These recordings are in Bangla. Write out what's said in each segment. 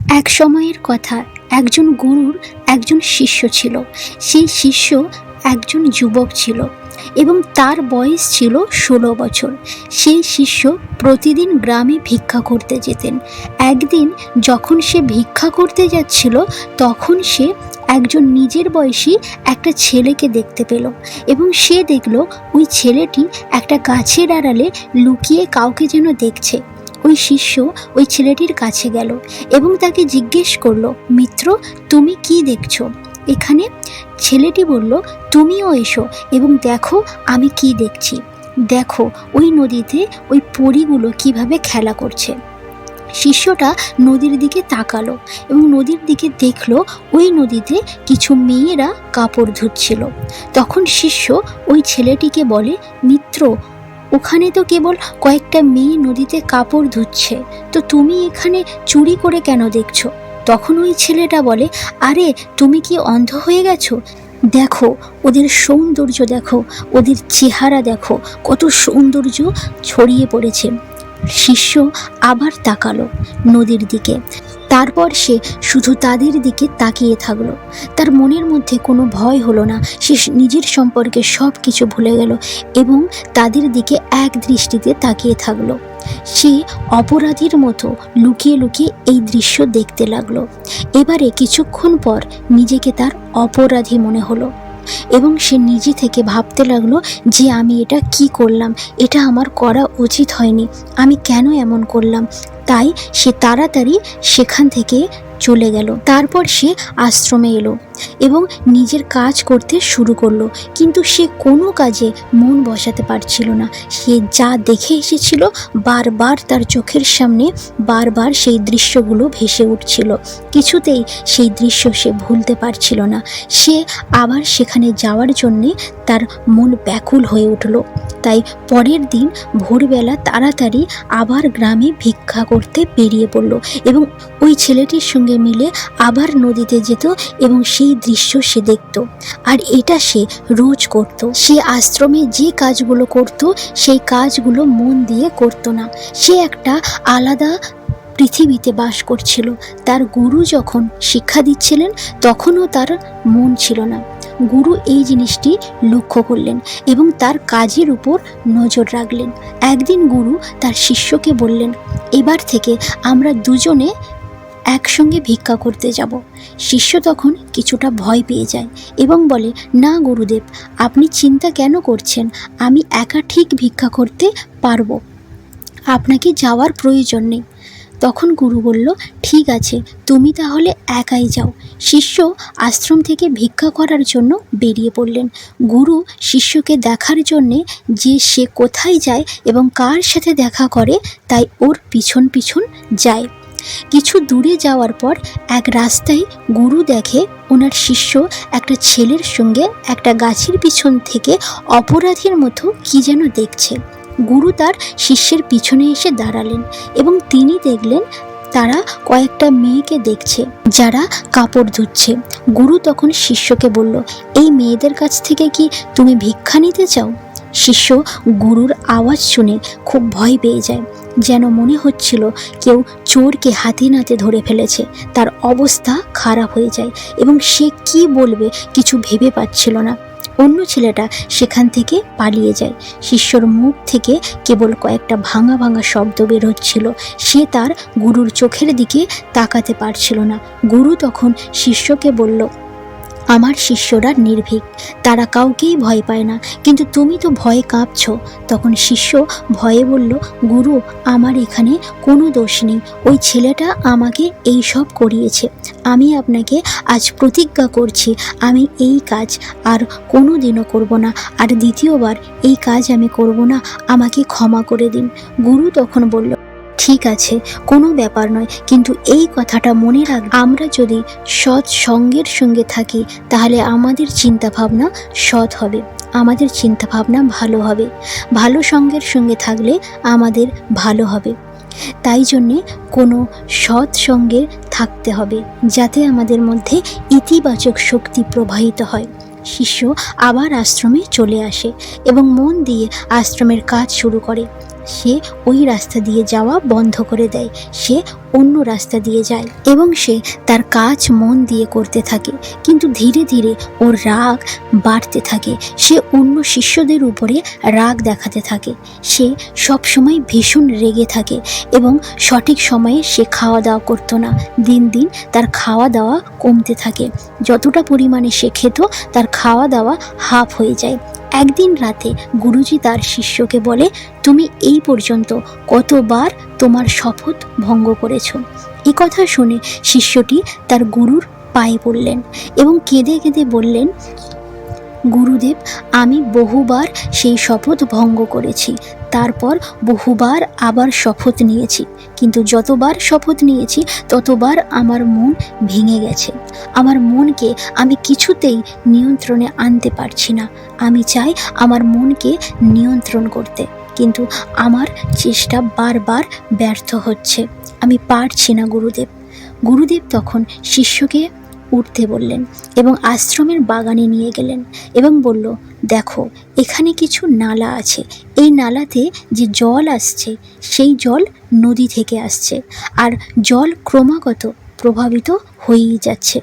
এক সময়ের কথা, একজন গুরুর একজন শিষ্য ছিল। সেই শিষ্য একজন যুবক ছিল এবং তার বয়স ছিল 16 বছর। সেই শিষ্য প্রতিদিন গ্রামে ভিক্ষা করতে যেতেন। একদিন যখন সে ভিক্ষা করতে যাচ্ছিল, তখন সে একজন নিজের বয়সী একটা ছেলেকে দেখতে পেল এবং সে দেখল ওই ছেলেটি একটা গাছের আড়ালে লুকিয়ে কাউকে যেন দেখছে। ওই শিষ্য ওই ছেলেটির কাছে গেল এবং তাকে জিজ্ঞেস করলো, মিত্র, তুমি কি দেখছো এখানে? ছেলেটি বলল, তুমিও এসো এবং দেখো আমি কি দেখছি। দেখো ওই নদীতে ওই পরীগুলো কিভাবে খেলা করছে। শিষ্যটা নদীর দিকে তাকালো এবং নদীর দিকে দেখলো ওই নদীতে কিছু মেয়েরা কাপড় ধুচ্ছিল। তখন শিষ্য ওই ছেলেটিকে বলে, মিত্র, ওখানে তো কেবল কয়েকটা মেয়ে নদীতে কাপড় ধুচ্ছে, তো তুমি এখানে চুরি করে কেন দেখছো? তখন ওই ছেলেটা বলে, আরে তুমি কি অন্ধ হয়ে গেছো? দেখো ওদের সৌন্দর্য, দেখো ওদের চেহারা, দেখো কত সৌন্দর্য ছড়িয়ে পড়েছে। শিষ্য আবার তাকালো নদীর দিকে। তারপর সে শুধু তাদের দিকে তাকিয়ে থাকলো। তার মনের মধ্যে কোনো ভয় হলো না। সে নিজের সম্পর্কে সব কিছু ভুলে গেল এবং তাদের দিকে এক দৃষ্টিতে তাকিয়ে থাকলো। সে অপরাধীর মতো লুকিয়ে লুকিয়ে এই দৃশ্য দেখতে লাগলো। এবারে কিছুক্ষণ পর নিজেকে তার অপরাধী মনে হলো এবং সে নিজে থেকে ভাবতে লাগলো যে আমি এটা কি করলাম, এটা আমার করা উচিত হয়নি, আমি কেন এমন করলাম। তাই সে তাড়াতাড়ি সেখান থেকে চলে গেল। তারপর সে আশ্রমে এলো এবং নিজের কাজ করতে শুরু করলো, কিন্তু সে কোনো কাজে মন বসাতে পারছিল না। সে যা দেখে এসেছিল বারবার তার চোখের সামনে বারবার সেই দৃশ্যগুলো ভেসে উঠছিল। কিছুতেই সেই দৃশ্য সে ভুলতে পারছিল না। সে আবার সেখানে যাওয়ার জন্যে তার মন ব্যাকুল হয়ে উঠল। তাই পরের দিন ভোরবেলা তাড়াতাড়ি আবার গ্রামে ভিক্ষা করতে বেরিয়ে পড়ল এবং ওই ছেলেটির সঙ্গে মিলে আবার নদীতে যেত এবং সেই দৃশ্য সে দেখত। আর এটা সে রোজ করত। সে আশ্রমে যে কাজগুলো করত সেই কাজগুলো মন দিয়ে করত না। সে একটা আলাদা পৃথিবীতে বাস করছিল। তার গুরু যখন শিক্ষা দিচ্ছিলেন তখনও তার মন ছিল না। গুরু এই জিনিসটি লক্ষ্য করলেন এবং তার কাজের উপর নজর রাখলেন। একদিন গুরু তার শিষ্যকে বললেন, এবার থেকে আমরা দুজনে একসঙ্গে ভিক্ষা করতে যাব। শিষ্য তখন কিছুটা ভয় পেয়ে যায় এবং বলে, না গুরুদেব, আপনি চিন্তা কেন করছেন? আমি একা ঠিক ভিক্ষা করতে পারবো, আপনাকে যাওয়ার প্রয়োজন নেই। তখন গুরু বলল, ঠিক আছে, তুমি তাহলে একাই যাও। শিষ্য আশ্রম থেকে ভিক্ষা করার জন্য বেরিয়ে পড়লেন। গুরু শিষ্যকে দেখার জন্যে যে সে কোথায় যায় এবং কার সাথে দেখা করে, তাই ওর পিছন পিছন যায়। কিছু দূরে যাওয়ার পর এক রাস্তায় গুরু দেখে ওনার শিষ্য একটা ছেলের সঙ্গে একটা গাছের পিছন থেকে অপরাধীর মতো কি যেন দেখছে। গুরু তার শিষ্যের পিছনে এসে দাঁড়ালেন এবং তিনি দেখলেন তারা কয়েকটা মেয়েকে দেখছে যারা কাপড় ধুচ্ছে। গুরু তখন শিষ্যকে বলল, এই মেয়েদের কাছ থেকে কি তুমি ভিক্ষা নিতে চাও? শিষ্য গুরুর আওয়াজ শুনে খুব ভয় পেয়ে যায়, যেন মনে হচ্ছিল কেউ চোরকে হাতে নাতে ধরে ফেলেছে। তার অবস্থা খারাপ হয়ে যায় এবং সে কি বলবে কিছু ভেবে পাচ্ছিল না। অন্য ছেলেটা সেখান থেকে পালিয়ে যায়। শিষ্যর মুখ থেকে কেবল কয়েকটা ভাঙা ভাঙা শব্দ বের হচ্ছিল। সে তার গুরুর চোখের দিকে তাকাতে পারছিল না। গুরু তখন শিষ্যকে বলল, আমার শিষ্যরা নির্ভীক, তারা কাউকেই ভয় পায় না, কিন্তু তুমি তো ভয়ে কাঁপছ। তখন শিষ্য ভয়ে বলল, গুরু, আমার এখানে কোনো দোষ নেই, ওই ছেলেটা আমাকে এই সব করিয়েছে। আমি আপনাকে আজ প্রতিজ্ঞা করছি আমি এই কাজ আর কোনো দিনও করব না, আর দ্বিতীয়বার এই কাজ আমি করব না, আমাকে ক্ষমা করে দিন। গুরু তখন বলল, ঠিক আছে, কোনো ব্যাপার নয়, কিন্তু এই কথাটা মনে রাখ, আমরা যদি সৎ সঙ্গের সঙ্গে থাকি তাহলে আমাদের চিন্তাভাবনা সৎ হবে, আমাদের চিন্তাভাবনা ভালো হবে। ভালো সঙ্গের সঙ্গে থাকলে আমাদের ভালো হবে। তাই জন্যে কোনো সৎ সঙ্গে থাকতে হবে যাতে আমাদের মধ্যে ইতিবাচক শক্তি প্রবাহিত হয়। শিষ্য আবার আশ্রমে চলে আসে এবং মন দিয়ে আশ্রমের কাজ শুরু করে। সে ওই রাস্তা দিয়ে যাওয়া বন্ধ করে দেয়, সে অন্য রাস্তা দিয়ে যায় এবং সে তার কাজ মন দিয়ে করতে থাকে। কিন্তু ধীরে ধীরে ওর রাগ বাড়তে থাকে, সে অন্য শিষ্যদের উপরে রাগ দেখাতে থাকে, সে সবসময় ভীষণ রেগে থাকে এবং সঠিক সময়ে সে খাওয়া দাওয়া করতো না। দিন দিন তার খাওয়া দাওয়া কমতে থাকে, যতটা পরিমাণে সে খেত তার খাওয়া দাওয়া হাফ হয়ে যায়। একদিন রাতে গুরুজি তার শিষ্যকে বলে, তুমি এই পর্যন্ত কতবার তোমার শপথ ভঙ্গ করেছ? এই কথা শুনে শিষ্যটি তার গুরুর পায়ে পড়লেন এবং কেঁদে কেঁদে বললেন, গুরুদেব, আমি বহুবার সেই শপথ ভঙ্গ করেছি, তারপর বহুবার আবার শপথ নিয়েছি, কিন্তু যতবার শপথ নিয়েছি ততবার আমার মন ভেঙে গেছে। আমার মনকে আমি কিছুতেই নিয়ন্ত্রণে আনতে পারছি না। আমি চাই আমার মনকে নিয়ন্ত্রণ করতে, কিন্তু আমার চেষ্টা বারবার ব্যর্থ হচ্ছে। আমি পারছি না গুরুদেব। গুরুদেব তখন শিষ্যকে উঠতে বললেন এবং আশ্রমের বাগানে নিয়ে গেলেন এবং বলল, দেখো, এখানে কিছু নালা আছে, এই নালাতে যে জল আসছে সেই জল নদী থেকে আসছে, আর জল ক্রমাগত প্রভাবিত হয়েই যাচ্ছে।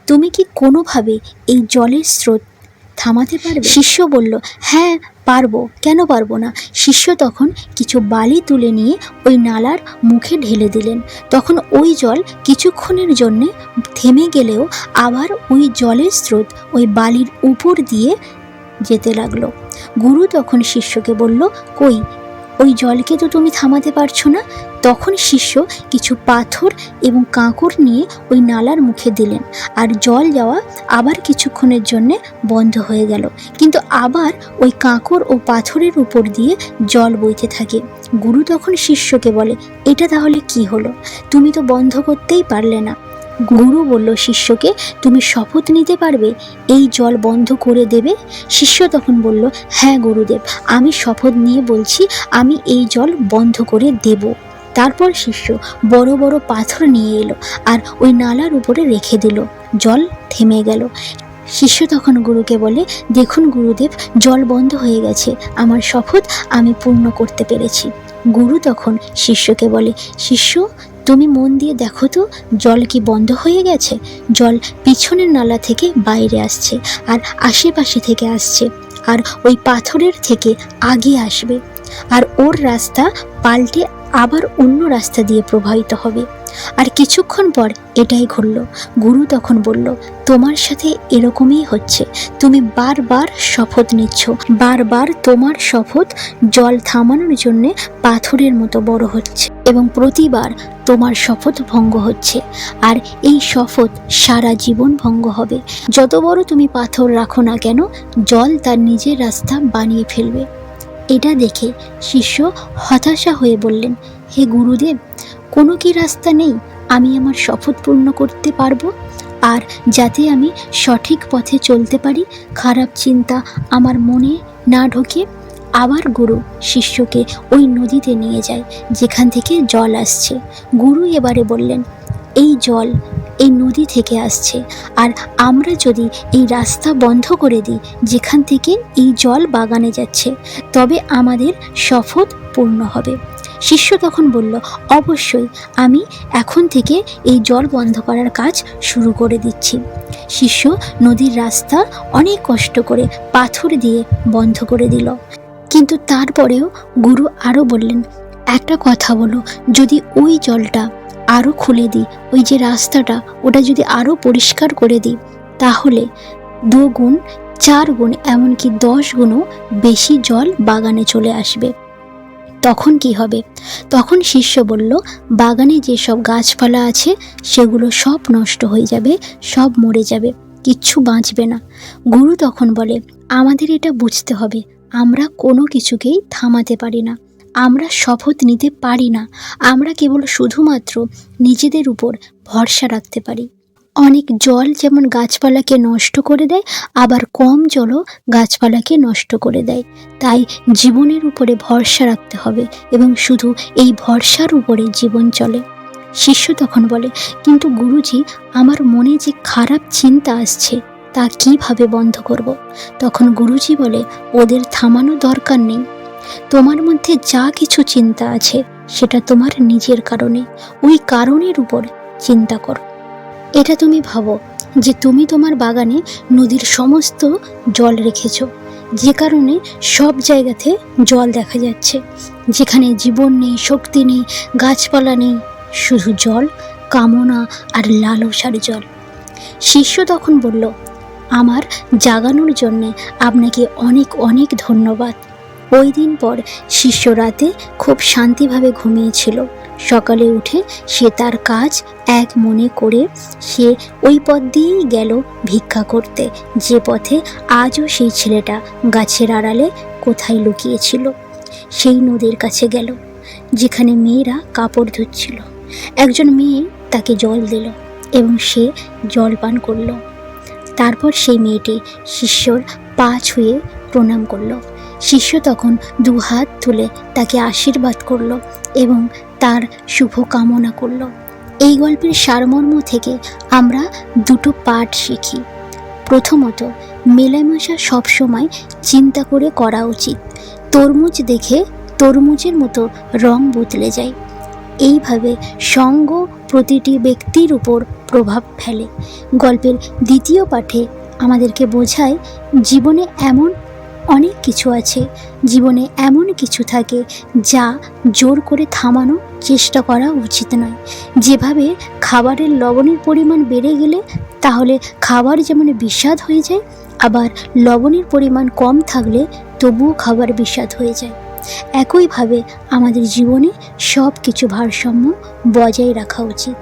তুমি কি কোনোভাবে এই জলের স্রোত থামাতে পারবে? শিষ্য বলল, হ্যাঁ পারবো, কেন পারবো না। শিষ্য তখন কিছু বালি তুলে নিয়ে ওই নালার মুখে ঢেলে দিলেন। তখন ওই জল কিছুক্ষণের জন্যে থেমে গেলেও আবার ওই জলের স্রোত ওই বালির উপর দিয়ে যেতে লাগলো। গুরু তখন শিষ্যকে বলল, কই, ওই জলকে তো তুমি থামাতে পারছো না। তখন শিষ্য কিছু পাথর এবং কাঁকর নিয়ে ওই নালার মুখে দিলেন, আর জল যাওয়া আবার কিছুক্ষণের জন্যে বন্ধ হয়ে গেল, কিন্তু আবার ওই কাঁকর ও পাথরের উপর দিয়ে জল বইতে থাকে। গুরু তখন শিষ্যকে বলে, এটা তাহলে কি হলো? তুমি তো বন্ধ করতেই পারলে না। গুরু বলল শিষ্যকে, তুমি শপথ নিতে পারবে এই জল বন্ধ করে দেবে? শিষ্য তখন বলল, হ্যাঁ গুরুদেব, আমি শপথ নিয়ে বলছি, আমি এই জল বন্ধ করে দেব। তারপর শিষ্য বড় বড় পাথর নিয়ে এলো আর ওই নালার উপরে রেখে দিল। জল থেমে গেল। শিষ্য তখন গুরুকে বলে, দেখুন গুরুদেব, জল বন্ধ হয়ে গেছে, আমার শপথ আমি পূর্ণ করতে পেরেছি। গুরু তখন শিষ্যকে বলে, শিষ্য, তুমি মন দিয়ে দেখো তো, জল কি বন্ধ হয়ে গেছে? জল পিছনের নালা থেকে বাইরে আসছে, আর আশেপাশে থেকে আসছে, আর ওই পাথরের থেকে আগে আসবে, আর ওর রাস্তা পাল্টে আবার অন্য রাস্তা দিয়ে প্রবাহিত হবে। আর কিছুক্ষণ পর এটাই ঘটল। গুরু তখন বলল, তোমার সাথে এরকমই হচ্ছে, তুমি বারবার শপথ নিচ্ছ, বারবার তোমার শপথ জল থামানোর জন্য পাথরের মতো বড় হচ্ছে এবং প্রতিবার তোমার শপথ ভঙ্গ হচ্ছে, আর এই শপথ সারা জীবন ভঙ্গ হবে। যত বড় তুমি পাথর রাখো না কেন, জল তার নিজের রাস্তা বানিয়ে ফেলবে। এটা দেখে শিষ্য হতাশা হয়ে বললেন, হে গুরুদেব, কোনো কি রাস্তা নেই আমি আমার শপথ পূর্ণ করতে পারবো, আর যাতে আমি সঠিক পথে চলতে পারি, খারাপ চিন্তা আমার মনে না ঢোকে? আবার গুরু শিষ্যকে ওই নদীতে নিয়ে যায় যেখান থেকে জল আসছে। গুরু এবারে বললেন, এই জল এই নদী থেকে আসছে, আর আমরা যদি এই রাস্তা বন্ধ করে দিই যেখান থেকে এই জল বাগানে যাচ্ছে, তবে আমাদের শপথ পূর্ণ হবে। শিষ্য তখন বলল, অবশ্যই, আমি এখন থেকে এই জল বন্ধ করার কাজ শুরু করে দিচ্ছি। শিষ্য নদীর রাস্তা অনেক কষ্ট করে পাথর দিয়ে বন্ধ করে দিল। কিন্তু তারপরেও গুরু আরও বললেন, একটা কথা বলো, যদি ওই জলটা আরও খুলে দিই, ওই যে রাস্তাটা ওটা যদি আরও পরিষ্কার করে দিই, তাহলে 2 গুণ 4 গুণ এমনকি 10 গুণও বেশি জল বাগানে চলে আসবে। তখন কি হবে? তখন শিষ্য বলল, বাগানে যেসব গাছপালা আছে সেগুলো সব নষ্ট হয়ে যাবে, সব মরে যাবে, কিচ্ছু বাঁচবে না। গুরু তখন বলে, আমাদের এটা বুঝতে হবে, আমরা কোনো কিছুকেই থামাতে পারি না, আমরা শপথ নিতে পারি না, আমরা কেবল শুধুমাত্র নিজেদের উপর ভরসা রাখতে পারি। অনেক জল যেমন গাছপালাকে নষ্ট করে দেয়, আবার কম জলও গাছপালাকে নষ্ট করে দেয়। তাই জীবনের উপরে ভরসা রাখতে হবে এবং শুধু এই ভরসার উপরে জীবন চলে। শিষ্য তখন বলে, কিন্তু গুরুজি, আমার মনে যে খারাপ চিন্তা আসছে তা কিভাবে বন্ধ করব? তখন গুরুজি বলে, ওদের থামানো দরকার নেই, তোমার মধ্যে যা কিছু চিন্তা আছে সেটা তোমার নিজের কারণে, ওই কারণের উপর চিন্তা করো। এটা তুমি ভাবো যে তুমি তোমার বাগানে নদীর সমস্ত জল রেখেছো, যে কারণে সব জায়গাতে জল দেখা যাচ্ছে। যেখানে জীবন নেই, শক্তি নেই, গাছপালা নেই, শুধু জল, কামনা আর লালসার জল। শিষ্য তখন বলল, আমার জাগানোর জন্যে আপনাকে অনেক অনেক ধন্যবাদ। ওই দিন পর শিষ্য রাতে খুব শান্তিভাবে ঘুমিয়েছিল। সকালে উঠে সে তার কাজ এক মনে করে সে ওই পথ দিয়েই গেল ভিক্ষা করতে, যে পথে আজও সেই ছেলেটা গাছের আড়ালে কোথায় লুকিয়েছিল। সেই নদীর কাছে গেল যেখানে মেয়েরা কাপড় ধুচ্ছিল। একজন মেয়ে তাকে জল দিল এবং সে জল পান করল। তারপর সেই মেয়েটি শিষ্যর পা ছুঁয়ে প্রণাম করল। শিষ্য তখন দু হাত তুলে তাকে আশীর্বাদ করল এবং তার শুভ কামনা করল। এই গল্পের সারমর্ম থেকে আমরা দুটো পাঠ শিখি। প্রথমত, মেলামেশা সবসময় চিন্তা করে করা উচিত। তরমুজ দেখে তরমুজের মতো রং বদলে যায়। এইভাবে সঙ্গ প্রতিটি ব্যক্তির উপর প্রভাব ফেলে। গল্পের দ্বিতীয় পাঠে আমাদেরকে বোঝায় জীবনে এমন অনেক কিছু আছে, জীবনে এমন কিছু থাকে যা জোর করে থামানোর চেষ্টা করা উচিত নয়। যেভাবে খাবারের লবণের পরিমাণ বেড়ে গেলে তাহলে খাবার যেমন বিস্বাদ হয়ে যায়, আবার লবণের পরিমাণ কম থাকলে তবুও খাবার বিস্বাদ হয়ে যায়। একইভাবে আমাদের জীবনে সব কিছু ভারসাম্য বজায় রাখা উচিত।